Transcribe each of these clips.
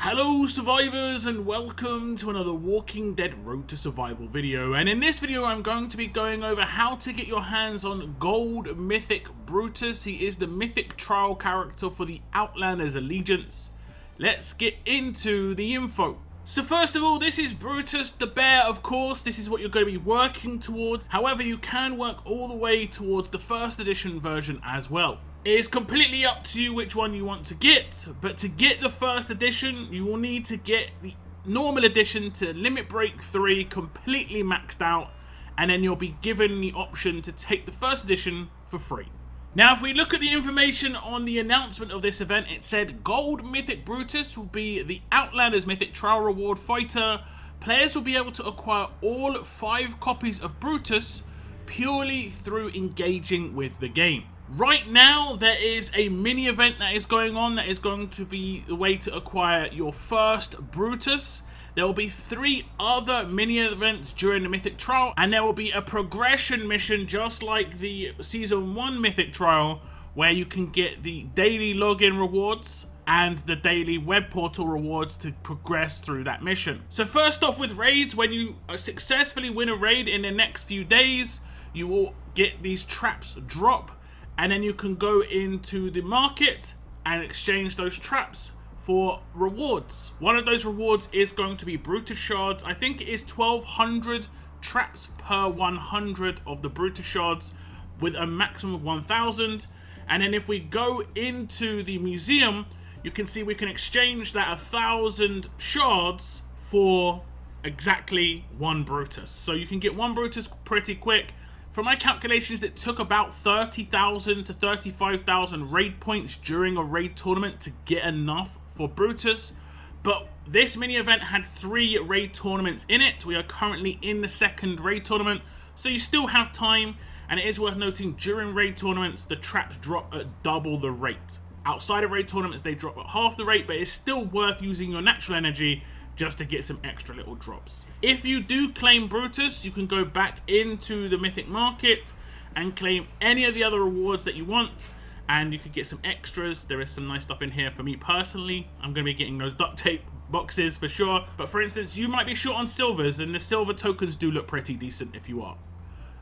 Hello survivors and welcome to another Walking Dead Road to Survival video, and in this video I'm going to be going over how to get your hands on Gold Mythic Brutus. He is the mythic trial character for the Outlanders Allegiance. Let's get into the info. So first of all, this is Brutus the bear, of course. This is what you're going to be working towards. However, you can work all the way towards the first edition version as well. It is completely up to you which one you want to get, but to get the first edition, you will need to get the normal edition to Limit Break 3 completely maxed out, and then you'll be given the option to take the first edition for free. Now, if we look at the information on the announcement of this event, it said Gold Mythic Brutus will be the Outlanders Mythic Trial Reward fighter. Players will be able to acquire all 5 copies of Brutus purely through engaging with the game. Right now, there is a mini event that is going on that is going to be the way to acquire your first Brutus. There will be 3 other mini events during the Mythic Trial, and there will be a progression mission just like the Season 1 Mythic Trial, where you can get the daily login rewards and the daily web portal rewards to progress through that mission. So first off with raids, when you successfully win a raid in the next few days, you will get these traps drop. And then you can go into the market and exchange those traps for rewards. One of those rewards is going to be Brutus shards. I think it is 1200 traps per 100 of the Brutus shards with a maximum of 1000. And then if we go into the museum, you can see we can exchange that 1000 shards for exactly 1 Brutus. So you can get 1 Brutus pretty quick. From my calculations, it took about 30,000 to 35,000 raid points during a raid tournament to get enough for Brutus. But this mini event had 3 raid tournaments in it. We are currently in the 2nd raid tournament, so you still have time. And it is worth noting, during raid tournaments, the traps drop at double the rate. Outside of raid tournaments, they drop at half the rate, but it's still worth using your natural energy just to get some extra little drops. If you do claim Brutus, you can go back into the Mythic Market and claim any of the other rewards that you want, and you could get some extras. There is some nice stuff in here for me personally. I'm going to be getting those duct tape boxes for sure, but for instance, you might be short on silvers, and the silver tokens do look pretty decent if you are.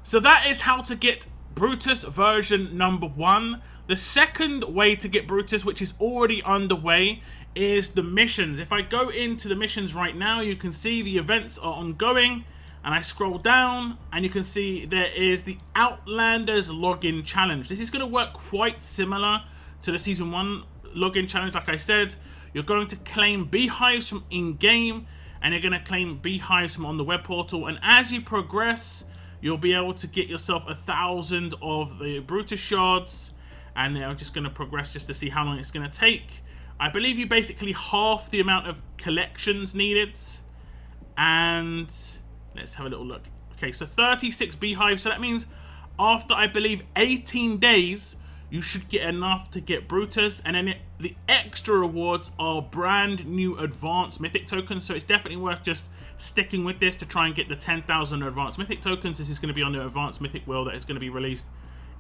So that is how to get Brutus version number 1. The second way to get Brutus, which is already underway, is the missions. If I go into the missions right now, you can see the events are ongoing, and I scroll down and you can see there is the Outlanders login challenge. This is going to work quite similar to the Season 1 login challenge. Like I said, you're going to claim beehives from in-game, and you're going to claim beehives from on the web portal, and as you progress, you'll be able to get yourself 1,000 of the Brutus shards, and I'm just going to progress just to see how long it's going to take. I believe you basically half the amount of collections needed. And let's have a little look. Okay, so 36 beehives. So that means after, I believe, 18 days, you should get enough to get Brutus. And then the extra rewards are brand new advanced mythic tokens. So it's definitely worth just sticking with this to try and get the 10,000 advanced mythic tokens. This is going to be on the advanced mythic wheel that is going to be released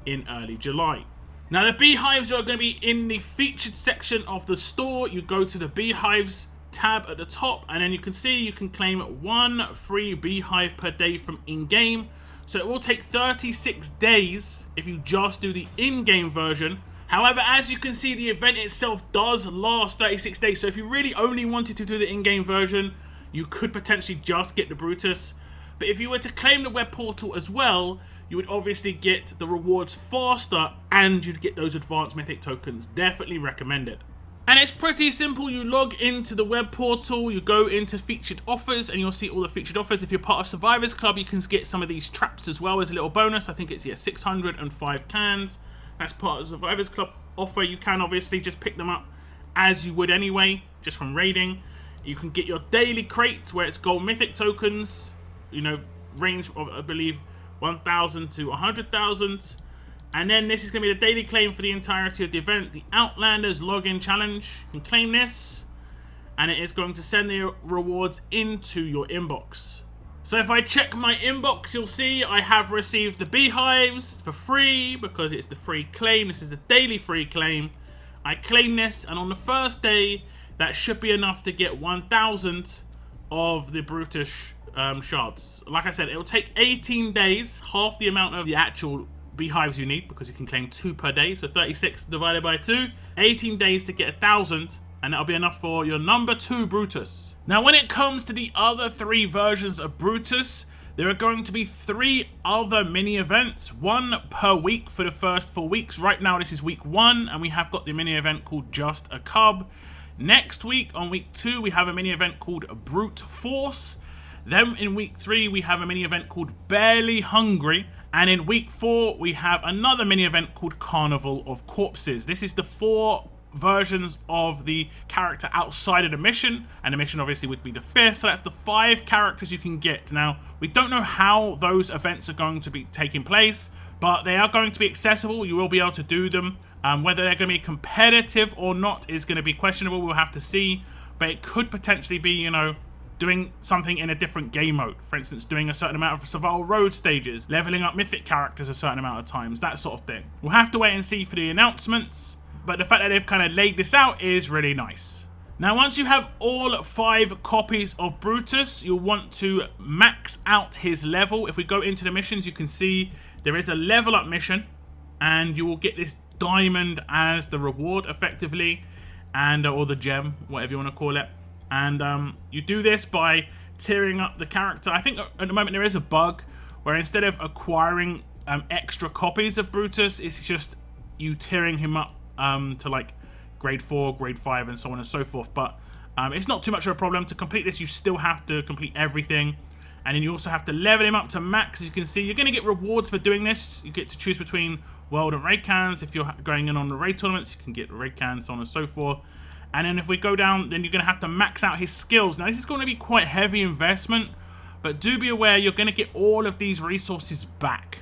in early July. Now, the beehives are going to be in the featured section of the store. You go to the beehives tab at the top, and then you can see you can claim 1 free beehive per day from in-game. So it will take 36 days if you just do the in-game version. However, as you can see, the event itself does last 36 days. So if you really only wanted to do the in-game version, you could potentially just get the Brutus. But if you were to claim the web portal as well, you would obviously get the rewards faster, and you'd get those advanced mythic tokens. Definitely recommended. And it's pretty simple. You log into the web portal, you go into featured offers, and you'll see all the featured offers. If you're part of Survivors Club, you can get some of these traps as well as a little bonus. I think it's 605 cans. That's part of the Survivors Club offer. You can obviously just pick them up as you would anyway, just from raiding. You can get your daily crates where it's gold mythic tokens, you know, range of, I believe, 1,000 to 100,000. And then this is going to be the daily claim for the entirety of the event, the Outlanders login challenge. You can claim this, and it is going to send the rewards into your inbox. So if I check my inbox, you'll see I have received the beehives for free because it's the free claim. This is the daily free claim. I claim this, and on the first day, that should be enough to get 1,000 of the Brutus shards. Like I said, it will take 18 days, half the amount of the actual beehives you need, because you can claim 2 per day, so 36 divided by 2, 18 days to get 1,000, and that'll be enough for your number 2 Brutus. Now when it comes to the other 3 versions of Brutus, there are going to be 3 other mini events, 1 per week for the first 4 weeks. Right now this is week 1, and we have got the mini event called Just a Cub. Next week, on week 2, we have a mini event called Brute Force. Then in week 3, we have a mini event called Barely Hungry. And in week 4, we have another mini event called Carnival of Corpses. This is the 4 versions of the character outside of the mission, and the mission obviously would be the 5th, so that's the 5 characters you can get. Now, we don't know how those events are going to be taking place, but they are going to be accessible. You will be able to do them. Whether they're going to be competitive or not is going to be questionable. We'll have to see, but it could potentially be, you know, doing something in a different game mode. For instance, doing a certain amount of survival road stages, leveling up mythic characters a certain amount of times, that sort of thing. We'll have to wait and see for the announcements, but the fact that they've kind of laid this out is really nice. Now, once you have all 5 copies of Brutus, you'll want to max out his level. If we go into the missions, you can see there is a level up mission, and you will get this diamond as the reward, effectively, and or the gem, whatever you want to call it. And you do this by tiering up the character. I think at the moment there is a bug where instead of acquiring extra copies of Brutus, it's just you tiering him up to like grade 4, grade 5, and so on and so forth. But it's not too much of a problem. To complete this, you still have to complete everything, and then you also have to level him up to max. As you can see, you're going to get rewards for doing this. You get to choose between world and raid cans. If you're going in on the raid tournaments, you can get raid cans, so on and so forth. And then if we go down, then you're going to have to max out his skills. Now, this is going to be quite heavy investment, but do be aware you're going to get all of these resources back.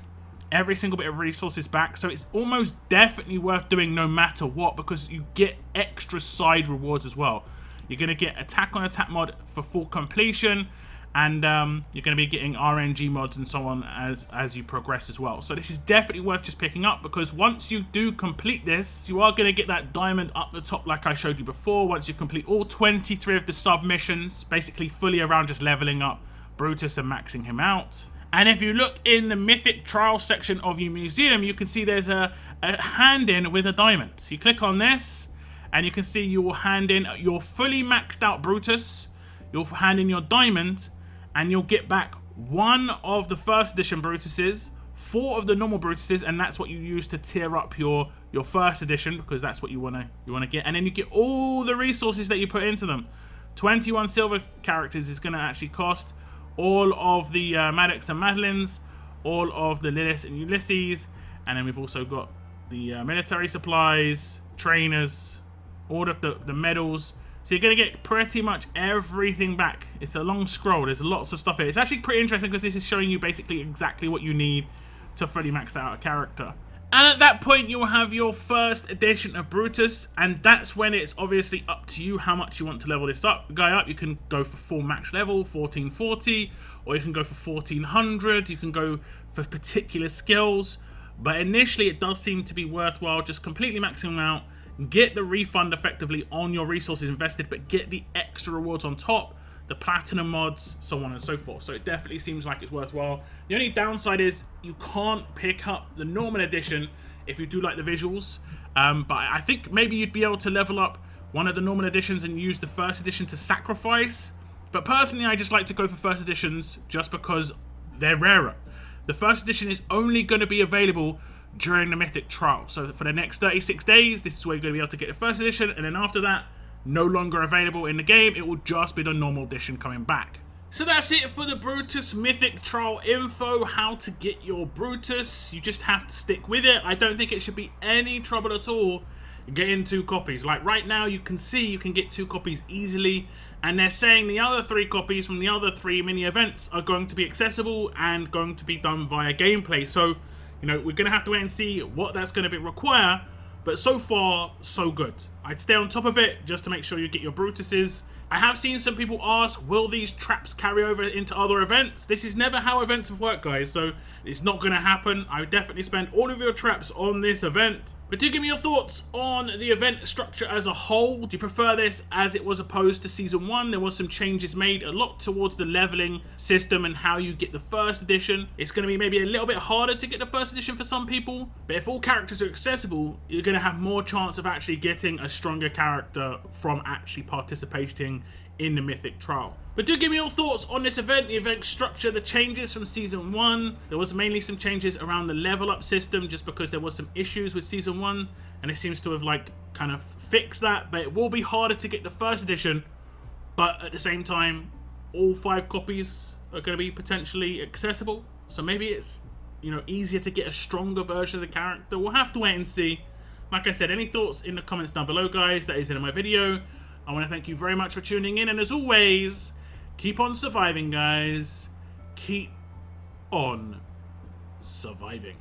Every single bit of resources back. So it's almost definitely worth doing no matter what, because you get extra side rewards as well. You're going to get attack on attack mod for full completion, and you're going to be getting RNG mods and so on as you progress as well. So this is definitely worth just picking up, because once you do complete this, you are going to get that diamond up the top like I showed you before. Once you complete all 23 of the submissions, basically fully around just leveling up Brutus and maxing him out. And if you look in the mythic trial section of your museum, you can see there's a hand in with a diamond. So you click on this, and you can see you will hand in your fully maxed out Brutus, you'll hand in your diamond, and you'll get back 1 of the first edition Brutuses, 4 of the normal Brutuses, and that's what you use to tier up your first edition, because that's what you wanna get. And then you get all the resources that you put into them. 21 silver characters is gonna actually cost, all of the Maddox and Madeleines, all of the Lilith and Ulysses, and then we've also got the military supplies, trainers, all of the medals. So you're going to get pretty much everything back. It's a long scroll. There's lots of stuff here. It's actually pretty interesting because this is showing you basically exactly what you need to fully max out a character. And at that point, you'll have your first edition of Brutus, and that's when it's obviously up to you how much you want to level this guy up. You can go for full max level, 1440, or you can go for 1400. You can go for particular skills, but initially it does seem to be worthwhile just completely maxing them out. Get the refund effectively on your resources invested, but get the extra rewards on top, the platinum mods, so on and so forth. So it definitely seems like it's worthwhile. The only downside is you can't pick up the normal edition if you do like the visuals, but I think maybe you'd be able to level up one of the normal editions and use the first edition to sacrifice. But personally, I just like to go for first editions just because they're rarer. The first edition is only going to be available during the mythic trial. So for the next 36 days, this is where you're going to be able to get the first edition, and then after that, no longer available in the game. It will just be the normal edition coming back. So that's it for the Brutus mythic trial info, how to get your Brutus. You just have to stick with it. I don't think it should be any trouble at all getting 2 copies. Like right now, you can see you can get 2 copies easily, and they're saying the other 3 copies from the other 3 mini events are going to be accessible and going to be done via gameplay. So you know, we're going to have to wait and see what that's going to require, but so far, so good. I'd stay on top of it just to make sure you get your Brutuses. I have seen some people ask, will these traps carry over into other events? This is never how events have worked, guys, so it's not going to happen. I would definitely spend all of your traps on this event, But do give me your thoughts on the event structure as a whole. Do you prefer this as it was opposed to Season 1? There was some changes made, a lot towards the leveling system and how you get the first edition. It's going to be maybe a little bit harder to get the first edition for some people, but if all characters are accessible, you're going to have more chance of actually getting a stronger character from actually participating in the Mythic Trial. But do give me your thoughts on this event, the event structure, the changes from Season 1. There was mainly some changes around the level up system just because there was some issues with Season 1 and it seems to have like kind of fixed that, but it will be harder to get the first edition, but at the same time all 5 copies are going to be potentially accessible, so maybe it's, you know, easier to get a stronger version of the character. We'll have to wait and see. Like I said, any thoughts in the comments down below, guys. That is it in my video. I want to thank you very much for tuning in, and as always, keep on surviving, guys. Keep on surviving.